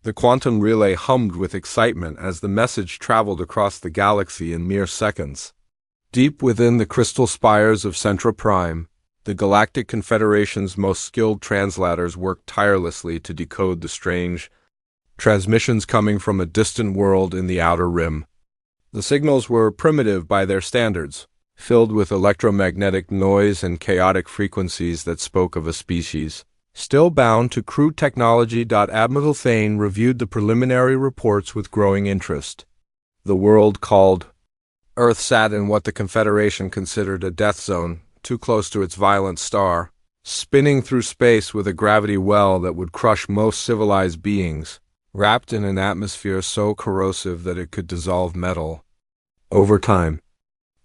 The quantum relay hummed with excitement as the message traveled across the galaxy in mere seconds. Deep within the crystal spires of Centra Prime, the Galactic Confederation's most skilled translators worked tirelessly to decode the strange transmissions coming from a distant world in the Outer Rim. The signals were primitive by their standards, filled with electromagnetic noise and chaotic frequencies that spoke of a species still bound to crude technology. Admiral Thane reviewed the preliminary reports with growing interest. The world called Earth sat in what the Confederation considered a death zone, too close to its violent star, spinning through space with a gravity well that would crush most civilized beings, wrapped in an atmosphere so corrosive that it could dissolve metal over time.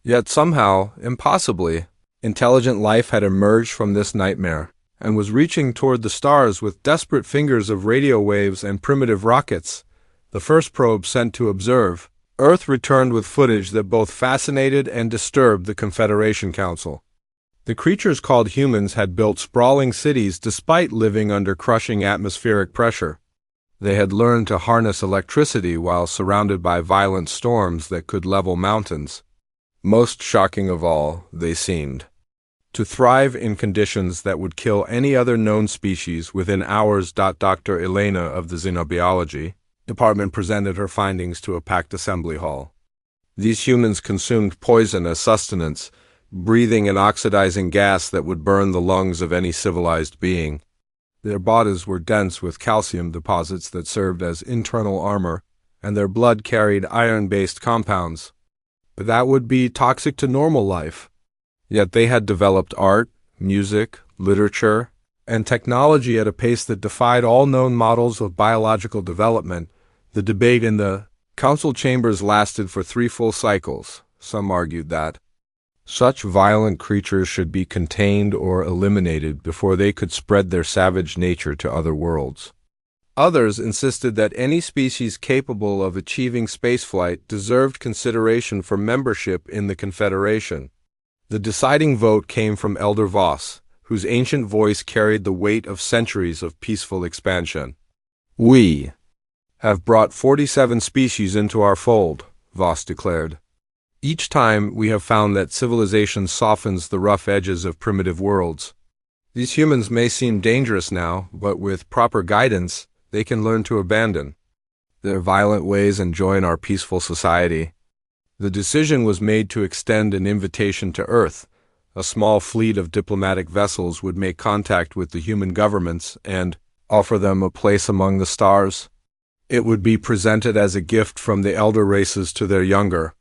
Yet somehow, impossibly, intelligent life had emerged from this nightmare and was reaching toward the stars with desperate fingers of radio waves and primitive rockets. The first probe sent to observe, Earth returned with footage that both fascinated and disturbed the Confederation Council. The creatures called humans had built sprawling cities despite living under crushing atmospheric pressure. They had learned to harness electricity while surrounded by violent storms that could level mountains. Most shocking of all, they seemed to thrive in conditions that would kill any other known species within hours. Dr. Elena of the Xenobiology department presented her findings to a packed assembly hall. These humans consumed poison as sustenance, breathing an oxidizing gas that would burn the lungs of any civilized being. Their bodies were dense with calcium deposits that served as internal armor, and their blood carried iron-based compounds. But that would be toxic to normal life. Yet they had developed art, music, literature, and technology at a pace that defied all known models of biological development. The debate in the council chambers lasted for 3 full cycles. Some argued that such violent creatures should be contained or eliminated before they could spread their savage nature to other worlds. Others insisted that any species capable of achieving spaceflight deserved consideration for membership in the Confederation. The deciding vote came from Elder Voss, whose ancient voice carried the weight of centuries of peaceful expansion. "We have brought 47 species into our fold," Voss declared. "Each time we have found that civilization softens the rough edges of primitive worlds. These humans may seem dangerous now, but with proper guidance, they can learn to abandon their violent ways and join our peaceful society." The decision was made to extend an invitation to Earth. A small fleet of diplomatic vessels would make contact with the human governments and offer them a place among the stars. It would be presented as a gift from the elder races to their younger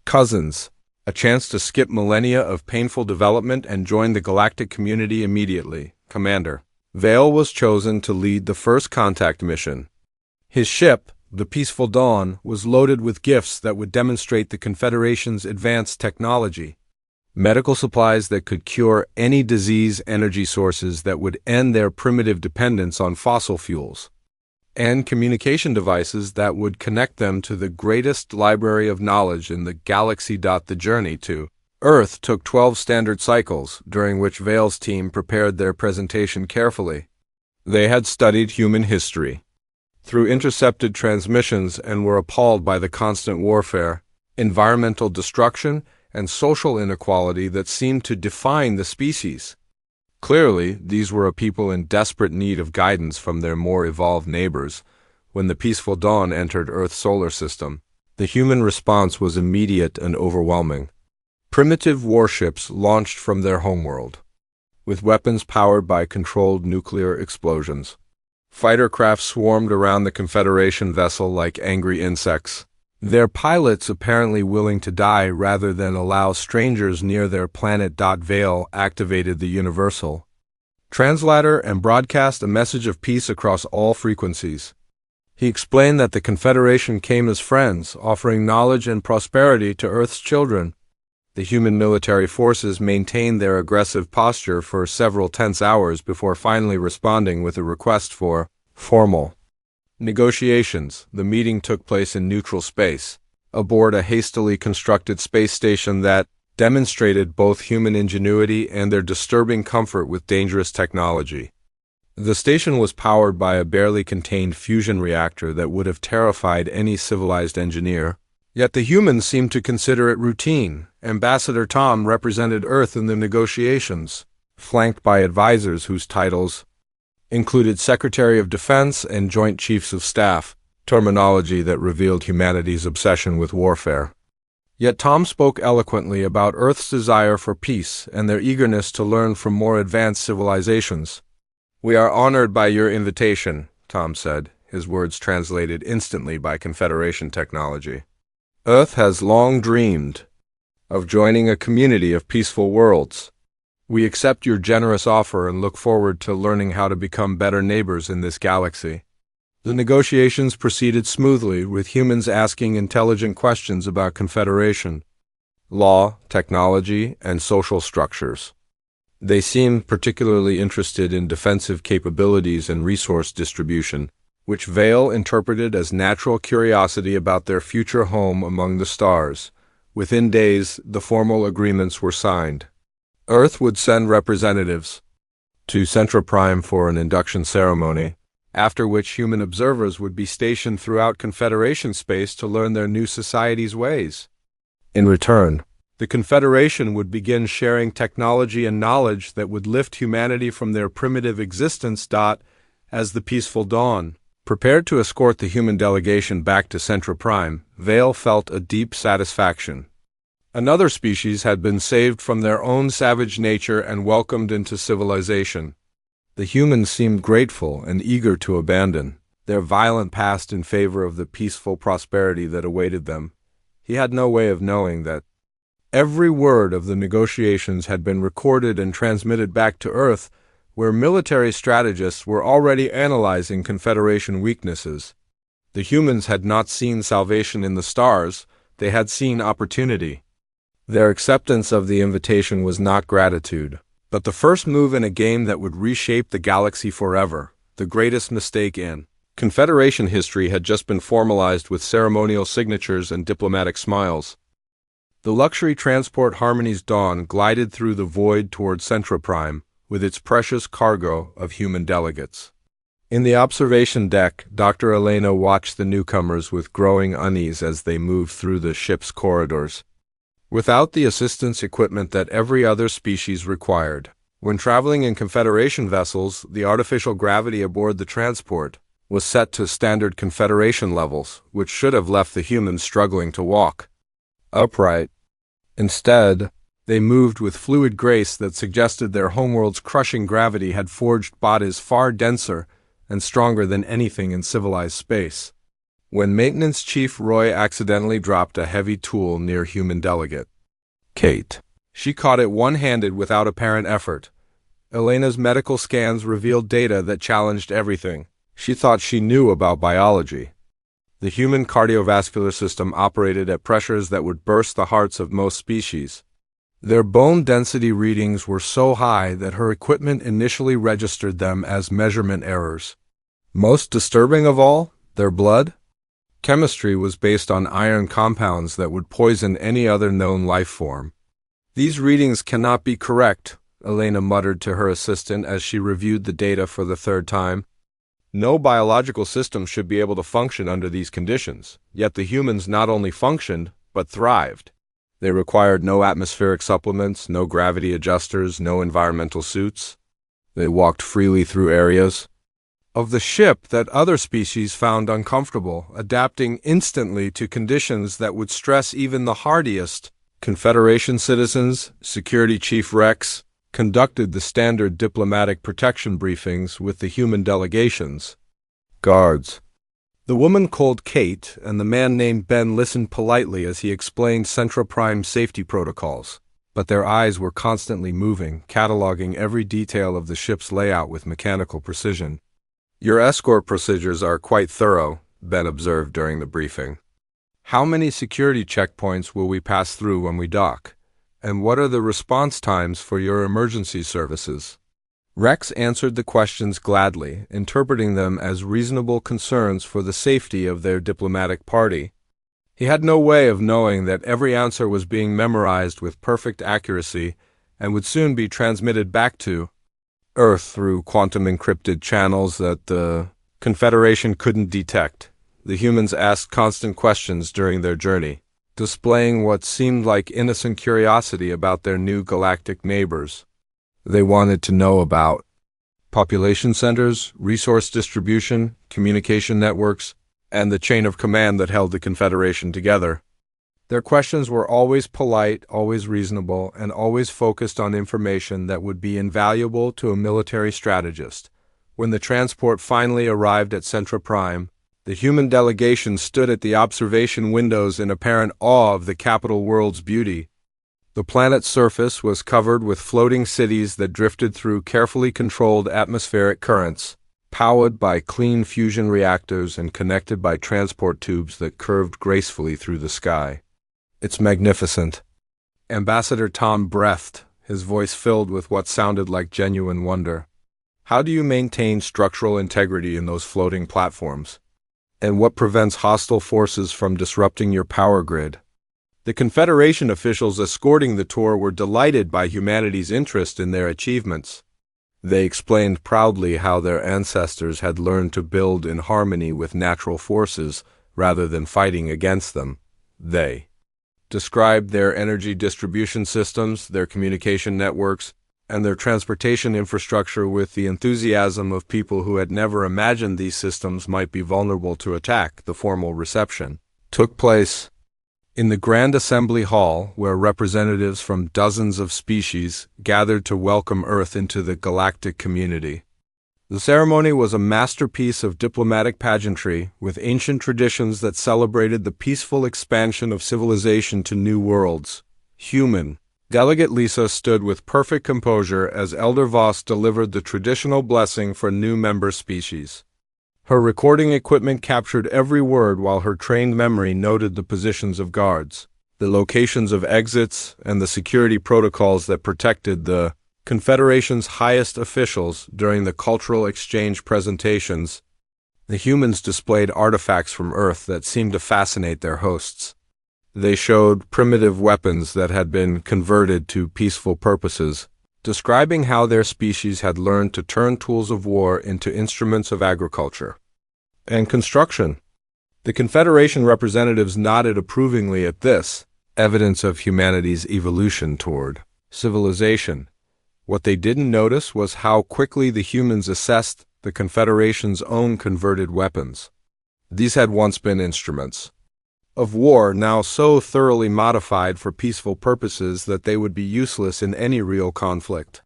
cousins, a chance to skip millennia of painful development and join the galactic community immediately. Commander Vale was chosen to lead the first contact mission. His ship, the Peaceful Dawn, was loaded with gifts that would demonstrate the Confederation's advanced technology. Medical supplies that could cure any disease, energy sources that would end their primitive dependence on fossil fuels, and communication devices that would connect them to the greatest library of knowledge in the galaxy. The journey to Earth took 12 standard cycles, during which Vale's team prepared their presentation carefully. They had studied human history through intercepted transmissions and were appalled by the constant warfare, environmental destruction, and social inequality that seemed to define the species. Clearly, these were a people in desperate need of guidance from their more evolved neighbors. When the Peaceful Dawn entered Earth's solar system, the human response was immediate and overwhelming. Primitive warships launched from their homeworld, with weapons powered by controlled nuclear explosions. Fighter craft swarmed around the Confederation vessel like angry insects, their pilots apparently willing to die rather than allow strangers near their planet. Vale activated the Universal Translator and broadcast a message of peace across all frequencies. He explained that the Confederation came as friends, offering knowledge and prosperity to Earth's children. The human military forces maintained their aggressive posture for several tense hours before finally responding with a request for formal negotiations. The meeting took place in neutral space, aboard a hastily constructed space station that demonstrated both human ingenuity and their disturbing comfort with dangerous technology. The station was powered by a barely contained fusion reactor that would have terrified any civilized engineer. Yet the humans seemed to consider it routine. Ambassador Tom represented Earth in the negotiations, flanked by advisors whose titles included Secretary of Defense and Joint Chiefs of Staff, terminology that revealed humanity's obsession with warfare. Yet Tom spoke eloquently about Earth's desire for peace and their eagerness to learn from more advanced civilizations. "We are honored by your invitation," Tom said, his words translated instantly by Confederation technology. "Earth has long dreamed of joining a community of peaceful worlds. We accept your generous offer and look forward to learning how to become better neighbors in this galaxy." The negotiations proceeded smoothly, with humans asking intelligent questions about Confederation, law, technology, and social structures. They seemed particularly interested in defensive capabilities and resource distribution, which Vale interpreted as natural curiosity about their future home among the stars. Within days, the formal agreements were signed. Earth would send representatives to Centra Prime for an induction ceremony, after which human observers would be stationed throughout Confederation space to learn their new society's ways. In return, the Confederation would begin sharing technology and knowledge that would lift humanity from their primitive existence. As the peaceful dawn prepared to escort the human delegation back to Centra Prime, Vale felt a deep satisfaction. Another species had been saved from their own savage nature and welcomed into civilization. The humans seemed grateful and eager to abandon their violent past in favor of the peaceful prosperity that awaited them. He had no way of knowing that every word of the negotiations had been recorded and transmitted back to Earth, where military strategists were already analyzing Confederation weaknesses. The humans had not seen salvation in the stars, they had seen opportunity. Their acceptance of the invitation was not gratitude, but the first move in a game that would reshape the galaxy forever. The greatest mistake in Confederation history had just been formalized with ceremonial signatures and diplomatic smiles. The luxury transport Harmony's Dawn glided through the void toward Centra Prime with its precious cargo of human delegates. In the observation deck, Dr. Elena watched the newcomers with growing unease as they moved through the ship's corridors. Without the assistance equipment that every other species required, when traveling in Confederation vessels, the artificial gravity aboard the transport was set to standard Confederation levels, which should have left the humans struggling to walk upright. Instead, they moved with fluid grace that suggested their homeworld's crushing gravity had forged bodies far denser and stronger than anything in civilized space. When Maintenance Chief Roy accidentally dropped a heavy tool near human delegate Kate, she caught it one-handed without apparent effort. Elena's medical scans revealed data that challenged everything she thought she knew about biology. The human cardiovascular system operated at pressures that would burst the hearts of most species. Their bone density readings were so high that her equipment initially registered them as measurement errors. Most disturbing of all, their blood chemistry was based on iron compounds that would poison any other known life form. "These readings cannot be correct," Elena muttered to her assistant as she reviewed the data for the third time. No biological system should be able to function under these conditions, yet the humans not only functioned, but thrived. They required no atmospheric supplements, no gravity adjusters, no environmental suits. They walked freely through areas of the ship that other species found uncomfortable, adapting instantly to conditions that would stress even the hardiest. Confederation citizens, Security Chief Rex, conducted the standard diplomatic protection briefings with the human delegations. Guards. The woman called Kate, and the man named Ben listened politely as he explained Centra Prime safety protocols, but their eyes were constantly moving, cataloging every detail of the ship's layout with mechanical precision. "Your escort procedures are quite thorough," Ben observed during the briefing. "How many security checkpoints will we pass through when we dock? And what are the response times for your emergency services?" Rex answered the questions gladly, interpreting them as reasonable concerns for the safety of their diplomatic party. He had no way of knowing that every answer was being memorized with perfect accuracy and would soon be transmitted back to Earth through quantum-encrypted channels that the Confederation couldn't detect. The humans asked constant questions during their journey, displaying what seemed like innocent curiosity about their new galactic neighbors. They wanted to know about population centers, resource distribution, communication networks, and the chain of command that held the Confederation together. Their questions were always polite, always reasonable, and always focused on information that would be invaluable to a military strategist. When the transport finally arrived at Centra Prime, the human delegation stood at the observation windows in apparent awe of the capital world's beauty. The planet's surface was covered with floating cities that drifted through carefully controlled atmospheric currents, powered by clean fusion reactors and connected by transport tubes that curved gracefully through the sky. "It's magnificent." Ambassador Tom breathed, his voice filled with what sounded like genuine wonder. "How do you maintain structural integrity in those floating platforms? And what prevents hostile forces from disrupting your power grid?" The Confederation officials escorting the tour were delighted by humanity's interest in their achievements. They explained proudly how their ancestors had learned to build in harmony with natural forces rather than fighting against them. They described their energy distribution systems, their communication networks, and their transportation infrastructure with the enthusiasm of people who had never imagined these systems might be vulnerable to attack. The formal reception took place in the Grand Assembly Hall, where representatives from dozens of species gathered to welcome Earth into the galactic community. The ceremony was a masterpiece of diplomatic pageantry, with ancient traditions that celebrated the peaceful expansion of civilization to new worlds. Human. Delegate Lisa stood with perfect composure as Elder Voss delivered the traditional blessing for new member species. Her recording equipment captured every word while her trained memory noted the positions of guards, the locations of exits, and the security protocols that protected the Confederation's highest officials during the cultural exchange presentations. The humans displayed artifacts from Earth that seemed to fascinate their hosts. They showed primitive weapons that had been converted to peaceful purposes, describing how their species had learned to turn tools of war into instruments of agriculture and construction. The Confederation representatives nodded approvingly at this, evidence of humanity's evolution toward civilization. What they didn't notice was how quickly the humans assessed the Confederation's own converted weapons. These had once been instruments of war, now so thoroughly modified for peaceful purposes that they would be useless in any real conflict.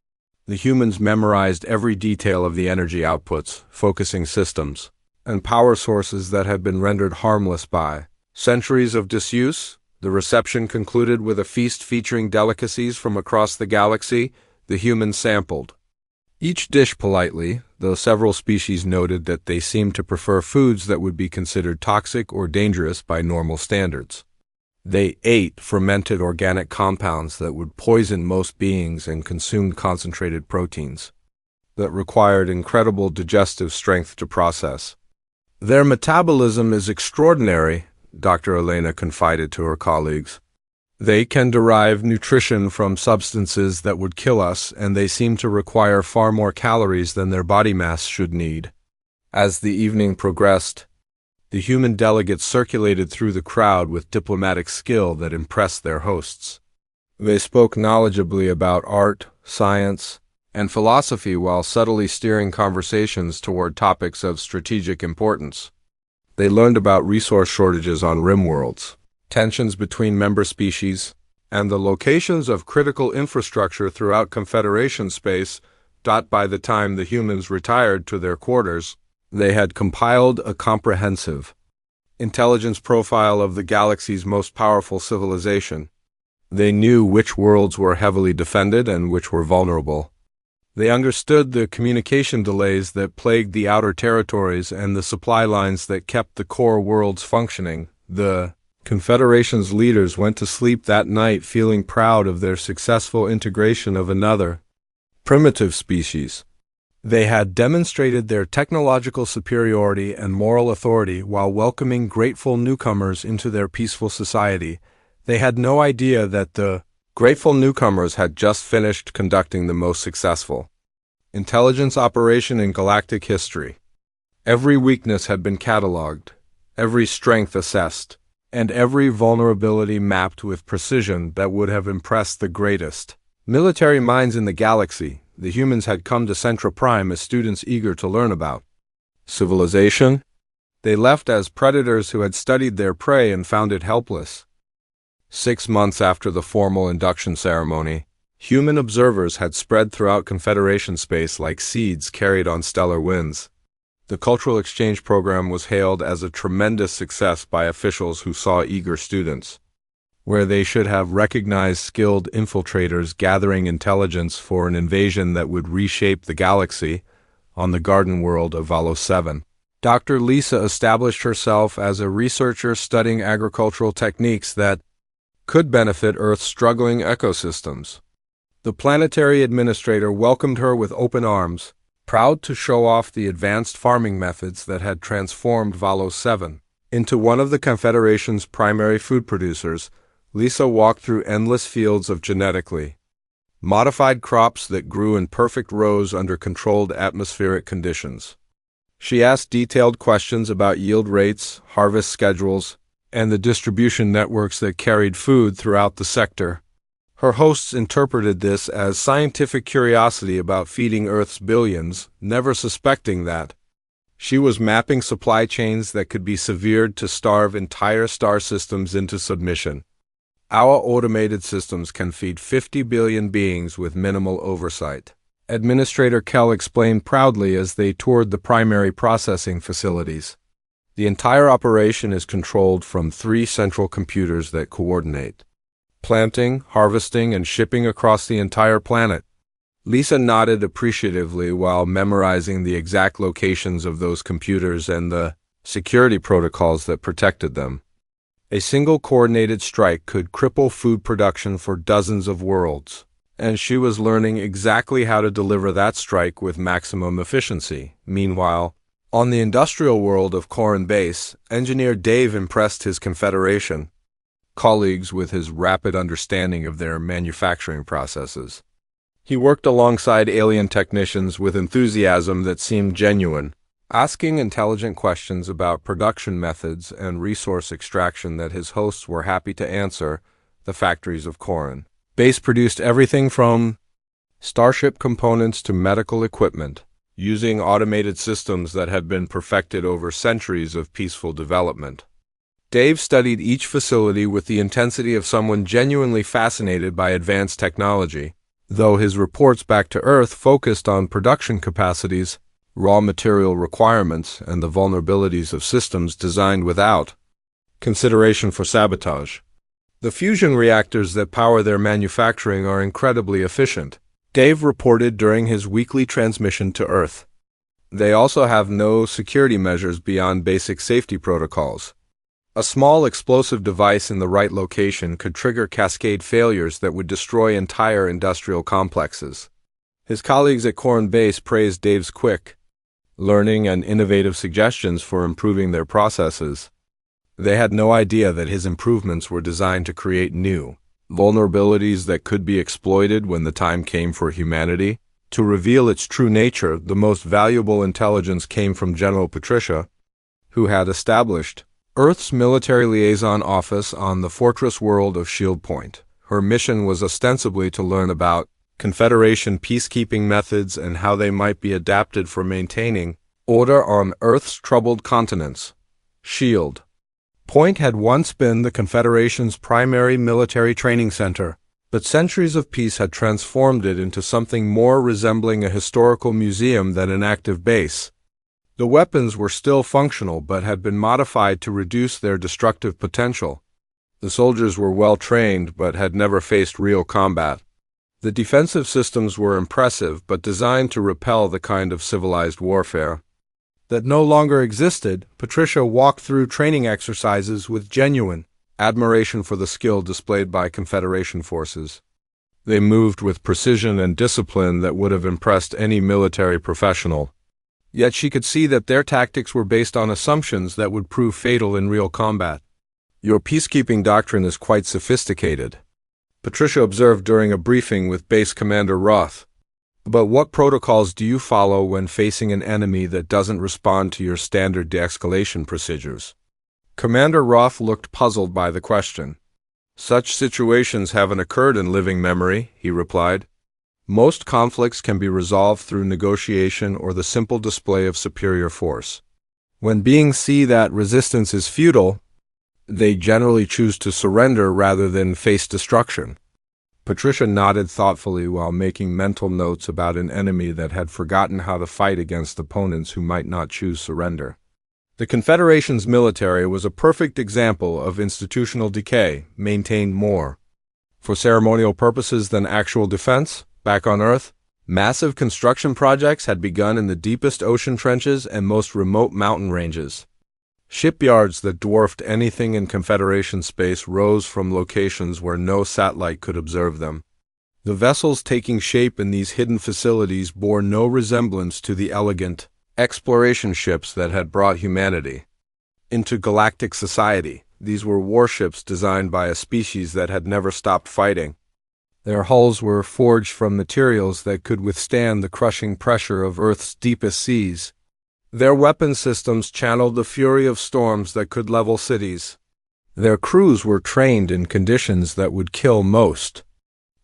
The humans memorized every detail of the energy outputs, focusing systems, and power sources that had been rendered harmless by centuries of disuse. The reception concluded with a feast featuring delicacies from across the galaxy. The humans sampled each dish politely, though several species noted that they seemed to prefer foods that would be considered toxic or dangerous by normal standards. They ate fermented organic compounds that would poison most beings and consumed concentrated proteins that required incredible digestive strength to process. "Their metabolism is extraordinary," Dr. Elena confided to her colleagues. "They can derive nutrition from substances that would kill us, and they seem to require far more calories than their body mass should need." As the evening progressed, the human delegates circulated through the crowd with diplomatic skill that impressed their hosts. They spoke knowledgeably about art, science, and philosophy while subtly steering conversations toward topics of strategic importance. They learned about resource shortages on rim worlds, tensions between member species, and the locations of critical infrastructure throughout Confederation space. By the time the humans retired to their quarters, they had compiled a comprehensive intelligence profile of the galaxy's most powerful civilization. They knew which worlds were heavily defended and which were vulnerable. They understood the communication delays that plagued the outer territories and the supply lines that kept the core worlds functioning. The Confederation's leaders went to sleep that night feeling proud of their successful integration of another primitive species. They had demonstrated their technological superiority and moral authority while welcoming grateful newcomers into their peaceful society. They had no idea that the grateful newcomers had just finished conducting the most successful Intelligence Operation in Galactic History. Every weakness had been cataloged, every strength assessed, and every vulnerability mapped with precision that would have impressed the greatest military minds in the galaxy. The humans had come to Centra Prime as students eager to learn about civilization. They left as predators who had studied their prey and found it helpless. 6 months after the formal induction ceremony, human observers had spread throughout Confederation space like seeds carried on stellar winds. The cultural exchange program was hailed as a tremendous success by officials who saw eager students, where they should have recognized skilled infiltrators gathering intelligence for an invasion that would reshape the galaxy. On the garden world of Valo 7, Dr. Lisa established herself as a researcher studying agricultural techniques that could benefit Earth's struggling ecosystems. The planetary administrator welcomed her with open arms, proud to show off the advanced farming methods that had transformed Valo 7 into one of the Confederation's primary food producers. Lisa walked through endless fields of genetically modified crops that grew in perfect rows under controlled atmospheric conditions. She asked detailed questions about yield rates, harvest schedules, and the distribution networks that carried food throughout the sector. Her hosts interpreted this as scientific curiosity about feeding Earth's billions, never suspecting that she was mapping supply chains that could be severed to starve entire star systems into submission. Our automated systems can feed 50 billion beings with minimal oversight, Administrator Kell explained proudly as they toured the primary processing facilities. The entire operation is controlled from 3 central computers that coordinate planting, harvesting, and shipping across the entire planet. Lisa nodded appreciatively while memorizing the exact locations of those computers and the security protocols that protected them. A single coordinated strike could cripple food production for dozens of worlds, and she was learning exactly how to deliver that strike with maximum efficiency. Meanwhile, on the industrial world of Corin Base, engineer Dave impressed his Confederation colleagues with his rapid understanding of their manufacturing processes. He worked alongside alien technicians with enthusiasm that seemed genuine, asking intelligent questions about production methods and resource extraction that his hosts were happy to answer. The factories of Corin Base produced everything from starship components to medical equipment, using automated systems that had been perfected over centuries of peaceful development. Dave studied each facility with the intensity of someone genuinely fascinated by advanced technology, though his reports back to Earth focused on production capacities, raw material requirements, and the vulnerabilities of systems designed without consideration for sabotage. The fusion reactors that power their manufacturing are incredibly efficient, Dave reported during his weekly transmission to Earth. They also have no security measures beyond basic safety protocols. A small explosive device in the right location could trigger cascade failures that would destroy entire industrial complexes. His colleagues at Corin Base praised Dave's quick learning and innovative suggestions for improving their processes. They had no idea that his improvements were designed to create new vulnerabilities that could be exploited when the time came for humanity to reveal its true nature. The most valuable intelligence came from General Patricia, who had established Earth's military liaison office on the fortress world of Shield Point. Her mission was ostensibly to learn about Confederation peacekeeping methods and how they might be adapted for maintaining order on Earth's troubled continents. Shield Point had once been the Confederation's primary military training center, but centuries of peace had transformed it into something more resembling a historical museum than an active base. The weapons were still functional but had been modified to reduce their destructive potential. The soldiers were well trained but had never faced real combat. The defensive systems were impressive but designed to repel the kind of civilized warfare that no longer existed. Patricia walked through training exercises with genuine admiration for the skill displayed by Confederation forces. They moved with precision and discipline that would have impressed any military professional. Yet she could see that their tactics were based on assumptions that would prove fatal in real combat. Your peacekeeping doctrine is quite sophisticated, Patricia observed during a briefing with Base Commander Roth. But what protocols do you follow when facing an enemy that doesn't respond to your standard de-escalation procedures? Commander Roth looked puzzled by the question. Such situations haven't occurred in living memory, he replied. Most conflicts can be resolved through negotiation or the simple display of superior force. When beings see that resistance is futile, they generally choose to surrender rather than face destruction. Patricia nodded thoughtfully while making mental notes about an enemy that had forgotten how to fight against opponents who might not choose surrender. The Confederation's military was a perfect example of institutional decay, maintained more for ceremonial purposes than actual defense. Back on Earth, massive construction projects had begun in the deepest ocean trenches and most remote mountain ranges. Shipyards that dwarfed anything in Confederation space rose from locations where no satellite could observe them. The vessels taking shape in these hidden facilities bore no resemblance to the elegant exploration ships that had brought humanity into galactic society. These were warships designed by a species that had never stopped fighting. Their hulls were forged from materials that could withstand the crushing pressure of Earth's deepest seas. Their weapon systems channeled the fury of storms that could level cities. Their crews were trained in conditions that would kill most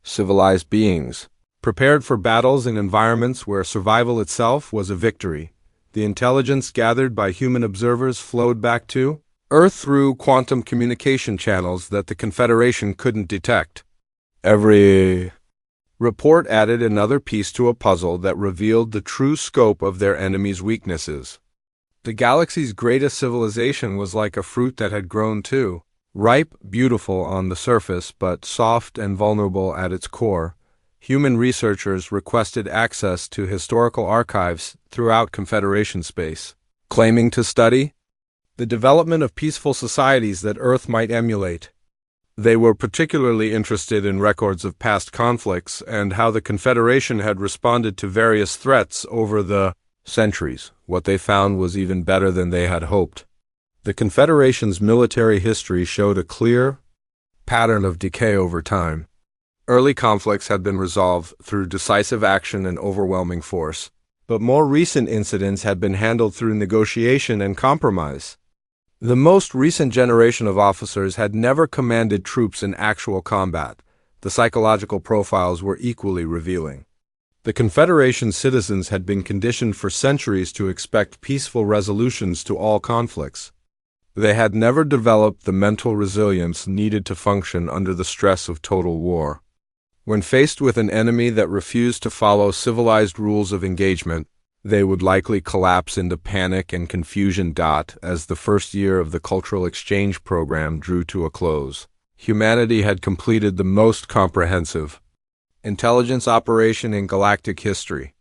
civilized beings, prepared for battles in environments where survival itself was a victory. The intelligence gathered by human observers flowed back to Earth through quantum communication channels that the Confederation couldn't detect. Every report added another piece to a puzzle that revealed the true scope of their enemy's weaknesses. The galaxy's greatest civilization was like a fruit that had grown too, ripe, beautiful on the surface, but soft and vulnerable at its core. Human researchers requested access to historical archives throughout Confederation space, claiming to study the development of peaceful societies that Earth might emulate. They were particularly interested in records of past conflicts and how the Confederation had responded to various threats over the centuries. What they found was even better than they had hoped. The Confederation's military history showed a clear pattern of decay over time. Early conflicts had been resolved through decisive action and overwhelming force, but more recent incidents had been handled through negotiation and compromise. The most recent generation of officers had never commanded troops in actual combat. The psychological profiles were equally revealing. The Confederation citizens had been conditioned for centuries to expect peaceful resolutions to all conflicts. They had never developed the mental resilience needed to function under the stress of total war. When faced with an enemy that refused to follow civilized rules of engagement, they would likely collapse into panic and confusion. As the first year of the cultural exchange program drew to a close, humanity had completed the most comprehensive intelligence operation in galactic history.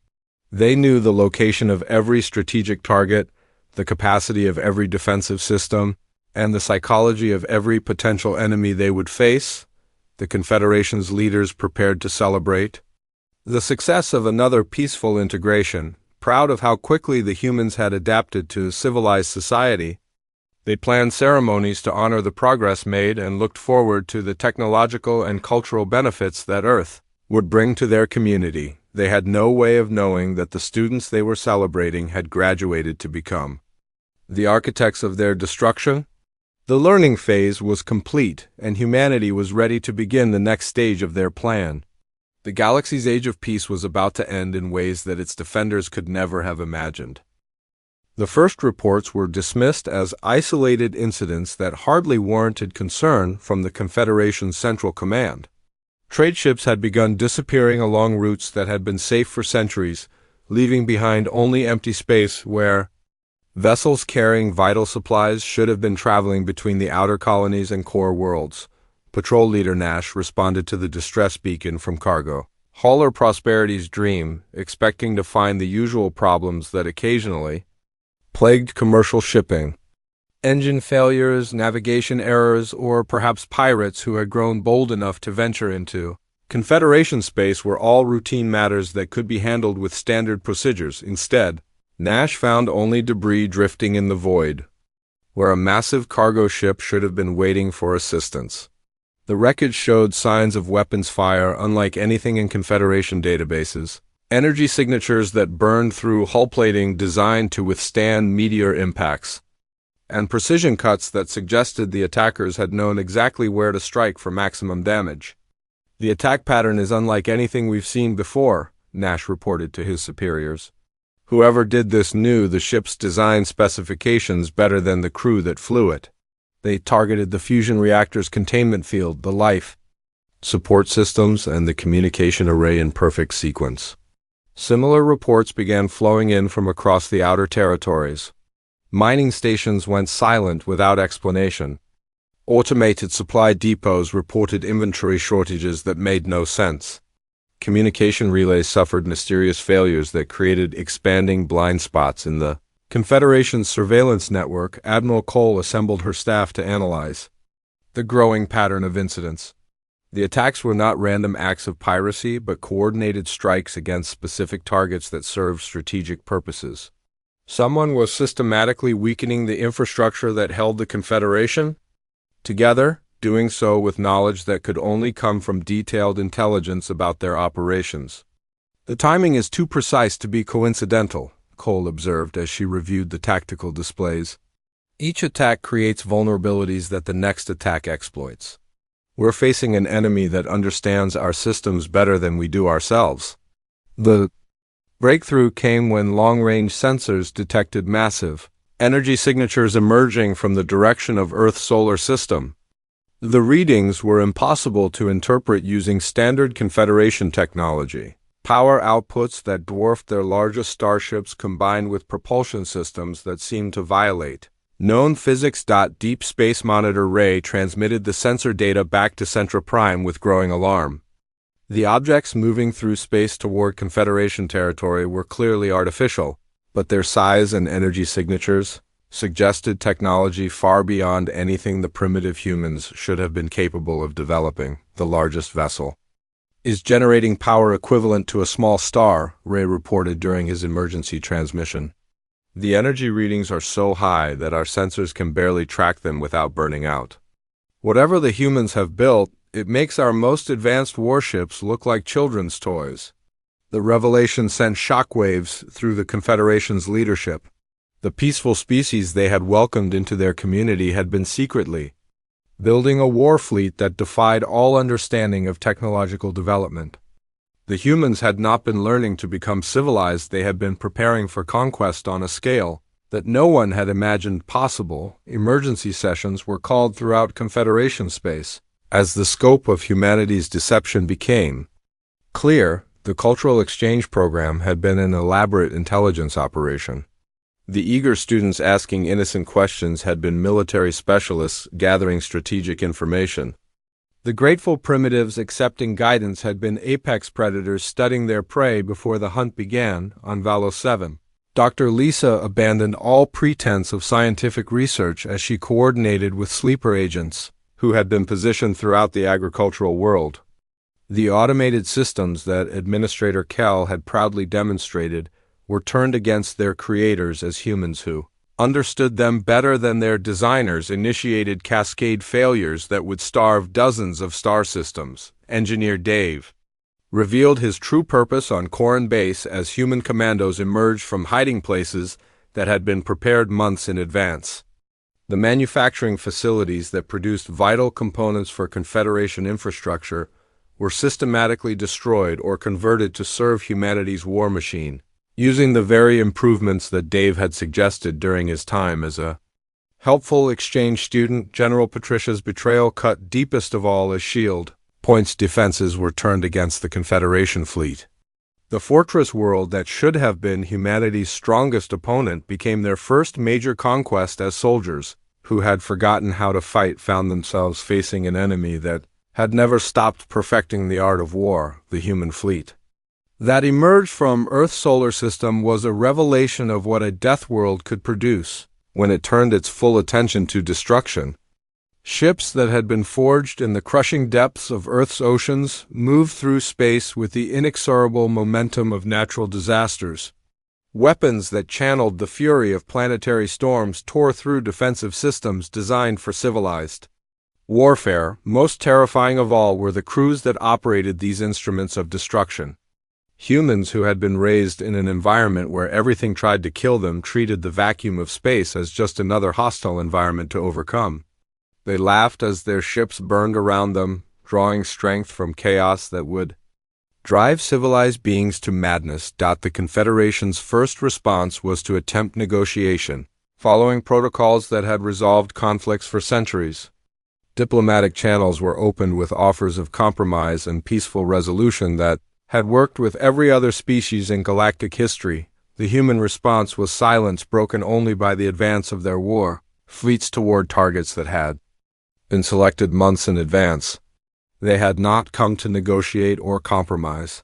They knew the location of every strategic target, the capacity of every defensive system, and the psychology of every potential enemy they would face. The Confederation's leaders prepared to celebrate the success of another peaceful integration. Proud of how quickly the humans had adapted to civilized society, they planned ceremonies to honor the progress made and looked forward to the technological and cultural benefits that Earth would bring to their community. They had no way of knowing that the students they were celebrating had graduated to become the architects of their destruction. The learning phase was complete, and humanity was ready to begin the next stage of their plan. The galaxy's age of peace was about to end in ways that its defenders could never have imagined. The first reports were dismissed as isolated incidents that hardly warranted concern from the Confederation's Central Command. Trade ships had begun disappearing along routes that had been safe for centuries, leaving behind only empty space where vessels carrying vital supplies should have been traveling between the outer colonies and core worlds. Patrol Leader Nash responded to the distress beacon from cargo. Hauler Prosperity's dream, expecting to find the usual problems that occasionally plagued commercial shipping. Engine failures, navigation errors, or perhaps pirates who had grown bold enough to venture into Confederation space were all routine matters that could be handled with standard procedures. Instead, Nash found only debris drifting in the void, where a massive cargo ship should have been waiting for assistance. The wreckage showed signs of weapons fire unlike anything in Confederation databases. energy signatures that burned through hull plating designed to withstand meteor impacts, and precision cuts that suggested the attackers had known exactly where to strike for maximum damage. "The attack pattern is unlike anything we've seen before," Nash reported to his superiors. "Whoever did this knew the ship's design specifications better than the crew that flew it. They targeted the fusion reactor's containment field, the life support systems, and the communication array in perfect sequence." Similar reports began flowing in from across the outer territories. Mining stations went silent without explanation. Automated supply depots reported inventory shortages that made no sense. Communication relays suffered mysterious failures that created expanding blind spots in the Confederation's surveillance network. Admiral Cole assembled her staff to analyze the growing pattern of incidents. The attacks were not random acts of piracy, but coordinated strikes against specific targets that served strategic purposes. Someone was systematically weakening the infrastructure that held the Confederation together, doing so with knowledge that could only come from detailed intelligence about their operations. "The timing is too precise to be coincidental," Cole observed as she reviewed the tactical displays. "Each attack creates vulnerabilities that the next attack exploits. We're facing an enemy that understands our systems better than we do ourselves." The breakthrough came when long-range sensors detected massive energy signatures emerging from the direction of Earth's solar system. The readings were impossible to interpret using standard Confederation technology. Power outputs that dwarfed their largest starships combined with propulsion systems that seemed to violate known physics. Deep Space Monitor Ray transmitted the sensor data back to Centra Prime with growing alarm. The objects moving through space toward Confederation territory were clearly artificial, but their size and energy signatures suggested technology far beyond anything the primitive humans should have been capable of developing. "The largest vessel is generating power equivalent to a small star," Ray reported during his emergency transmission. "The energy readings are so high that our sensors can barely track them without burning out. Whatever the humans have built, it makes our most advanced warships look like children's toys." The revelation sent shockwaves through the Confederation's leadership. The peaceful species they had welcomed into their community had been secretly building a war fleet that defied all understanding of technological development. The humans had not been learning to become civilized, they had been preparing for conquest on a scale that no one had imagined possible. Emergency sessions were called throughout Confederation space. As the scope of humanity's deception became clear, the cultural exchange program had been an elaborate intelligence operation. The eager students asking innocent questions had been military specialists gathering strategic information. The grateful primitives accepting guidance had been apex predators studying their prey before the hunt began. On Valo 7, Dr. Lisa abandoned all pretense of scientific research as she coordinated with sleeper agents who had been positioned throughout the agricultural world. The automated systems that Administrator Kell had proudly demonstrated were turned against their creators as humans who understood them better than their designers initiated cascade failures that would starve dozens of star systems. Engineer Dave revealed his true purpose on Corran Base as human commandos emerged from hiding places that had been prepared months in advance. The manufacturing facilities that produced vital components for Confederation infrastructure were systematically destroyed or converted to serve humanity's war machine, using the very improvements that Dave had suggested during his time as a helpful exchange student. General Patricia's betrayal cut deepest of all as Shield Point's defenses were turned against the Confederation fleet. The fortress world that should have been humanity's strongest opponent became their first major conquest as soldiers who had forgotten how to fight found themselves facing an enemy that had never stopped perfecting the art of war, the human fleet that emerged from Earth's solar system was a revelation of what a Deathworld could produce when it turned its full attention to destruction. Ships that had been forged in the crushing depths of Earth's oceans moved through space with the inexorable momentum of natural disasters. Weapons that channeled the fury of planetary storms tore through defensive systems designed for civilized warfare. Most terrifying of all were the crews that operated these instruments of destruction. Humans who had been raised in an environment where everything tried to kill them treated the vacuum of space as just another hostile environment to overcome. They laughed as their ships burned around them, drawing strength from chaos that would drive civilized beings to madness. The Confederation's first response was to attempt negotiation, following protocols that had resolved conflicts for centuries. Diplomatic channels were opened with offers of compromise and peaceful resolution that had worked with every other species in galactic history. The human response was silence, broken only by the advance of their war fleets toward targets that had been selected months in advance. They had not come to negotiate or compromise.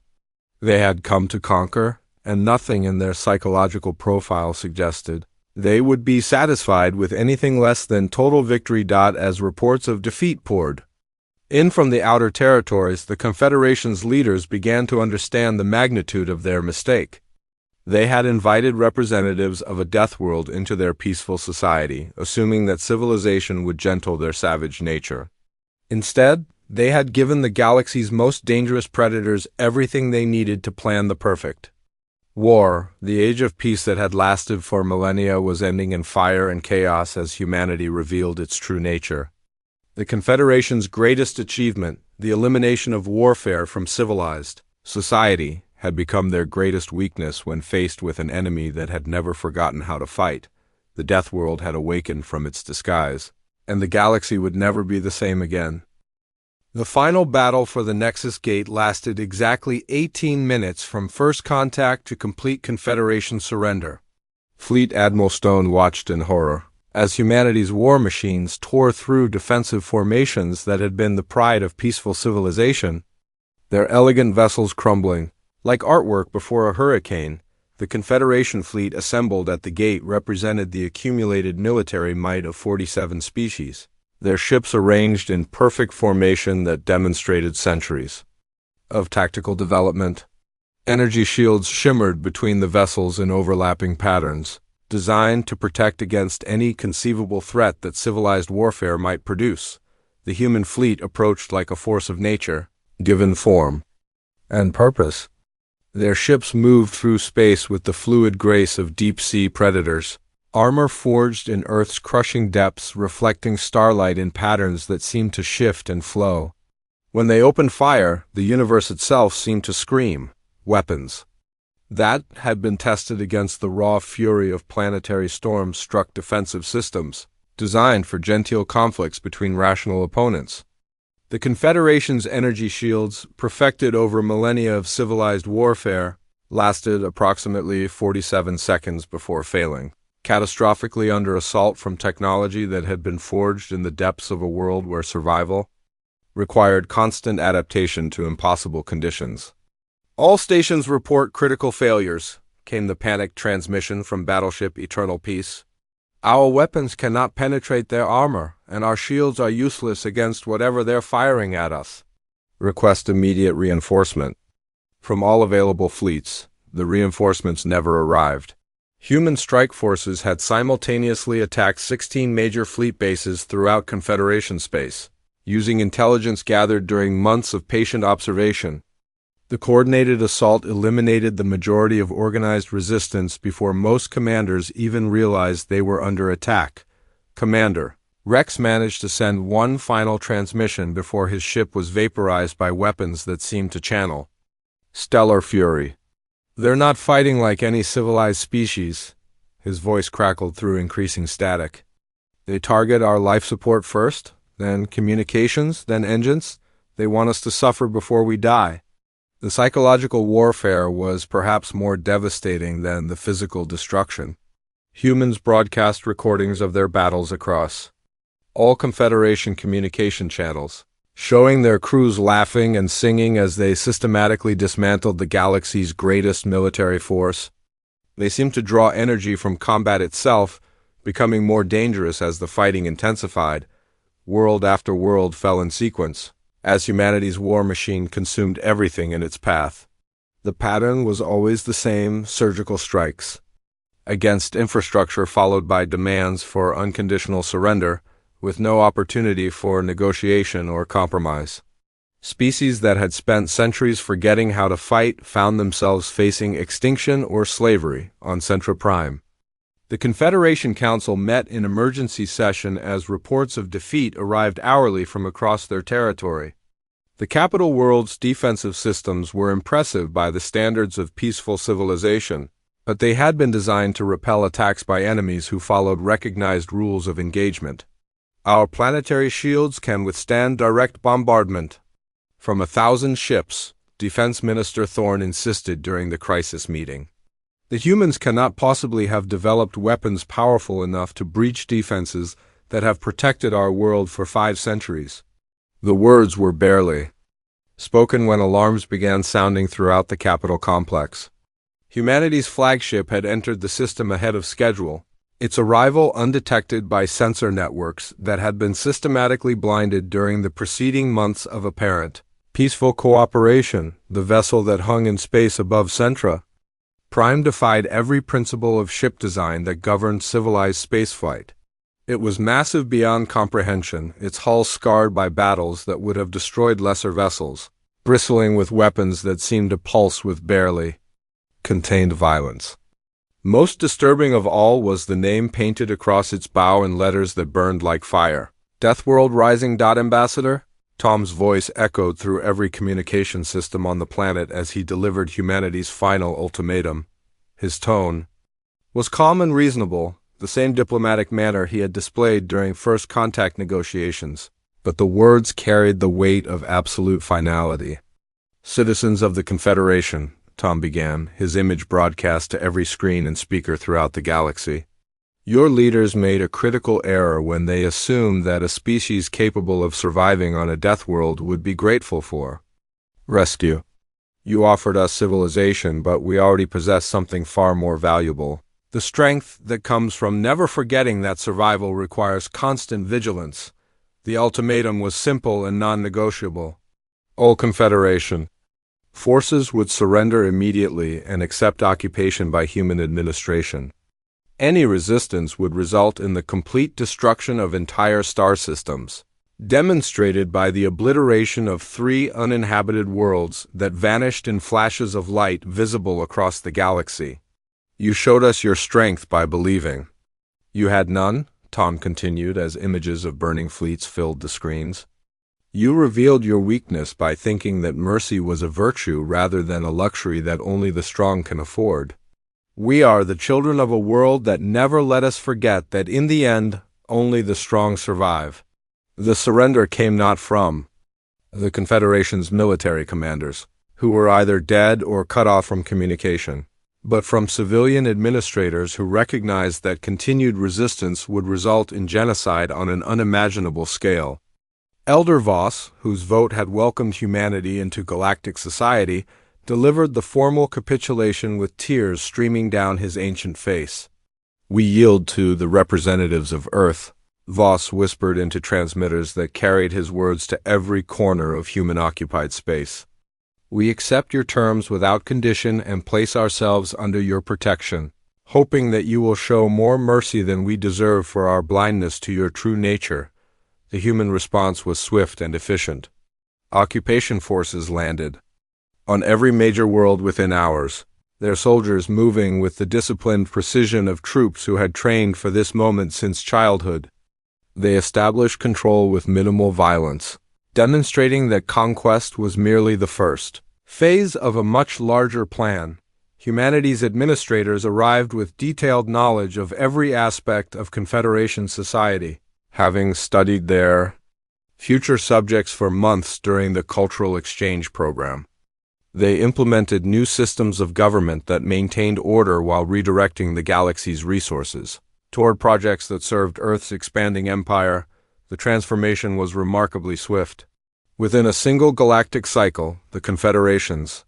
They had come to conquer, and nothing in their psychological profile suggested they would be satisfied with anything less than total victory. As reports of defeat poured in from the outer territories, the Confederation's leaders began to understand the magnitude of their mistake. They had invited representatives of a Deathworld into their peaceful society, assuming that civilization would gentle their savage nature. Instead, they had given the galaxy's most dangerous predators everything they needed to plan the perfect war. The age of peace that had lasted for millennia was ending in fire and chaos as humanity revealed its true nature. The Confederation's greatest achievement, the elimination of warfare from civilized society, had become their greatest weakness when faced with an enemy that had never forgotten how to fight. The Deathworld had awakened from its disguise, and the galaxy would never be the same again. The final battle for the Nexus Gate lasted exactly 18 minutes from first contact to complete Confederation surrender. Fleet Admiral Stone watched in horror as humanity's war machines tore through defensive formations that had been the pride of peaceful civilization, their elegant vessels crumbling. Like artwork before a hurricane, the Confederation fleet assembled at the gate represented the accumulated military might of 47 species, their ships arranged in perfect formation that demonstrated centuries of tactical development. Energy shields shimmered between the vessels in overlapping patterns, designed to protect against any conceivable threat that civilized warfare might produce. The human fleet approached like a force of nature, given form and purpose. Their ships moved through space with the fluid grace of deep-sea predators, armor forged in Earth's crushing depths, reflecting starlight in patterns that seemed to shift and flow. When they opened fire, the universe itself seemed to scream, weapons that had been tested against the raw fury of planetary storms struck defensive systems, designed for genteel conflicts between rational opponents. The Confederation's energy shields, perfected over millennia of civilized warfare, lasted approximately 47 seconds before failing, catastrophically under assault from technology that had been forged in the depths of a world where survival required constant adaptation to impossible conditions. "All stations report critical failures," came the panicked transmission from Battleship Eternal Peace. "Our weapons cannot penetrate their armor, and our shields are useless against whatever they're firing at us. Request immediate reinforcement." From all available fleets, the reinforcements never arrived. Human strike forces had simultaneously attacked 16 major fleet bases throughout Confederation space, using intelligence gathered during months of patient observation. The coordinated assault eliminated the majority of organized resistance before most commanders even realized they were under attack. Commander Rex managed to send one final transmission before his ship was vaporized by weapons that seemed to channel stellar fury. "They're not fighting like any civilized species." His voice crackled through increasing static. "They target our life support first, then communications, then engines. They want us to suffer before we die." The psychological warfare was perhaps more devastating than the physical destruction. Humans broadcast recordings of their battles across all Confederation communication channels, showing their crews laughing and singing as they systematically dismantled the galaxy's greatest military force. They seemed to draw energy from combat itself, becoming more dangerous as the fighting intensified. World after world fell in sequence, as humanity's war machine consumed everything in its path. The pattern was always the same: surgical strikes against infrastructure followed by demands for unconditional surrender, with no opportunity for negotiation or compromise. Species that had spent centuries forgetting how to fight found themselves facing extinction or slavery on Centra Prime. The Confederation Council met in emergency session as reports of defeat arrived hourly from across their territory. The capital world's defensive systems were impressive by the standards of peaceful civilization, but they had been designed to repel attacks by enemies who followed recognized rules of engagement. Our planetary shields can withstand direct bombardment from 1,000 ships, Defense Minister Thorne insisted during the crisis meeting. The humans cannot possibly have developed weapons powerful enough to breach defenses that have protected our world for 5 centuries. The words were barely spoken when alarms began sounding throughout the capital complex. Humanity's flagship had entered the system ahead of schedule, its arrival undetected by sensor networks that had been systematically blinded during the preceding months of apparent peaceful cooperation. The vessel that hung in space above Centra Prime defied every principle of ship design that governed civilized spaceflight. It was massive beyond comprehension, its hull scarred by battles that would have destroyed lesser vessels, bristling with weapons that seemed to pulse with barely contained violence. Most disturbing of all was the name painted across its bow in letters that burned like fire. Deathworld Rising. Ambassador? Tom's voice echoed through every communication system on the planet as he delivered humanity's final ultimatum. His tone was calm and reasonable, the same diplomatic manner he had displayed during first contact negotiations, but the words carried the weight of absolute finality. Citizens of the Confederation, Tom began, his image broadcast to every screen and speaker throughout the galaxy. Your leaders made a critical error when they assumed that a species capable of surviving on a death world would be grateful for rescue. You offered us civilization, but we already possess something far more valuable. The strength that comes from never forgetting that survival requires constant vigilance. The ultimatum was simple and non-negotiable. O Confederation. Forces would surrender immediately and accept occupation by human administration. Any resistance would result in the complete destruction of entire star systems, demonstrated by the obliteration of 3 uninhabited worlds that vanished in flashes of light visible across the galaxy. You showed us your strength by believing. You had none, Tom continued as images of burning fleets filled the screens. You revealed your weakness by thinking that mercy was a virtue rather than a luxury that only the strong can afford. We are the children of a world that never let us forget that in the end, only the strong survive. The surrender came not from the Confederation's military commanders, who were either dead or cut off from communication, but from civilian administrators who recognized that continued resistance would result in genocide on an unimaginable scale. Elder Voss, whose vote had welcomed humanity into galactic society, delivered the formal capitulation with tears streaming down his ancient face. We yield to the representatives of Earth, Voss whispered into transmitters that carried his words to every corner of human-occupied space. We accept your terms without condition and place ourselves under your protection, hoping that you will show more mercy than we deserve for our blindness to your true nature. The human response was swift and efficient. Occupation forces landed on every major world within hours, their soldiers moving with the disciplined precision of troops who had trained for this moment since childhood. They established control with minimal violence, demonstrating that conquest was merely the first phase of a much larger plan. Humanity's administrators arrived with detailed knowledge of every aspect of Confederation society, having studied their future subjects for months during the cultural exchange program. They implemented new systems of government that maintained order while redirecting the galaxy's resources toward projects that served Earth's expanding empire. The transformation was remarkably swift. Within a single galactic cycle, the Confederation's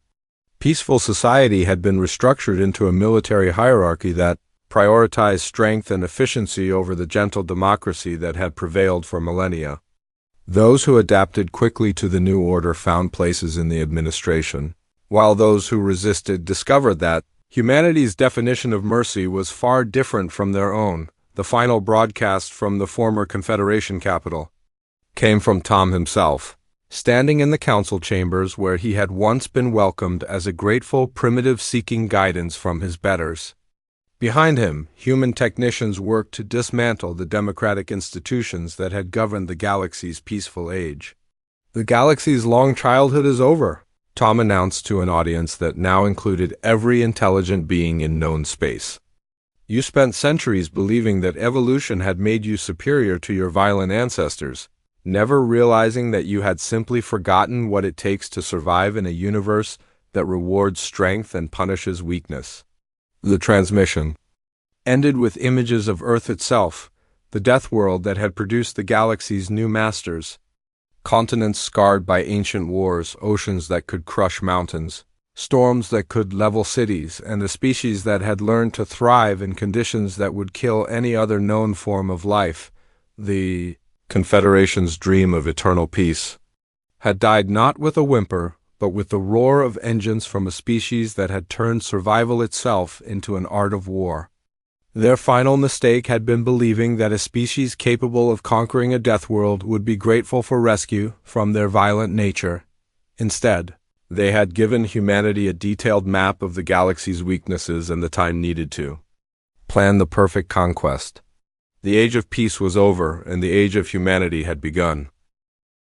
peaceful society had been restructured into a military hierarchy that prioritized strength and efficiency over the gentle democracy that had prevailed for millennia. Those who adapted quickly to the new order found places in the administration, while those who resisted discovered that humanity's definition of mercy was far different from their own. The final broadcast from the former Confederation capital came from Tom himself. standing in the council chambers where he had once been welcomed as a grateful primitive seeking guidance from his betters. Behind him, human technicians worked to dismantle the democratic institutions that had governed the galaxy's peaceful age. "The galaxy's long childhood is over," Tom announced to an audience that now included every intelligent being in known space. "You spent centuries believing that evolution had made you superior to your violent ancestors, never realizing that you had simply forgotten what it takes to survive in a universe that rewards strength and punishes weakness." The transmission ended with images of Earth itself, the Deathworld that had produced the galaxy's new masters. Continents scarred by ancient wars, oceans that could crush mountains, storms that could level cities, and a species that had learned to thrive in conditions that would kill any other known form of life. The Confederation's dream of eternal peace had died not with a whimper, but with the roar of engines from a species that had turned survival itself into an art of war. Their final mistake had been believing that a species capable of conquering a Deathworld would be grateful for rescue from their violent nature. Instead, they had given humanity a detailed map of the galaxy's weaknesses and the time needed to plan the perfect conquest. The age of peace was over, and the age of humanity had begun.